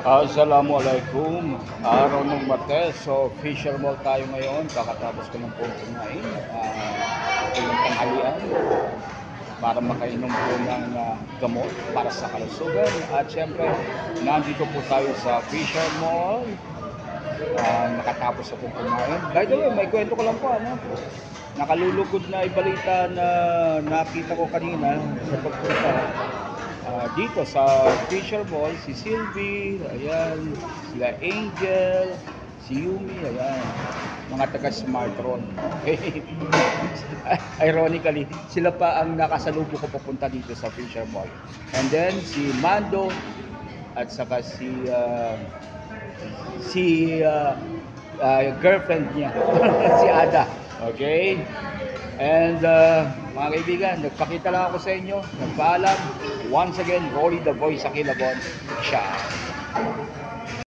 Assalamualaikum. Araw ng Martes. So, Fisher Mall tayo ngayon. Kakatapos ko ng po kumain. Ilang tanghalian para makainom po ng gamot para sa kalusugan. At syempre, nandito po tayo sa Fisher Mall. Nakatapos ako kumain. By the way, may kwento ko lang po. Nakalulugod na ibalita na nakita ko kanina sa pagpunta dito sa Fisher Mall, si Sylvie, ayan, sila Angel, si Yumi, ayan, mga taga Smartron. Ironically, sila pa ang nakasalubo ko papunta dito sa Fisher Mall. And then si Mando at saka girlfriend niya, si Ada. Okay? And mga kaibigan, nagpakita lang ako sa inyo, nagpaalam. Once again, Rolly the Voice Aquilabon. Ciao!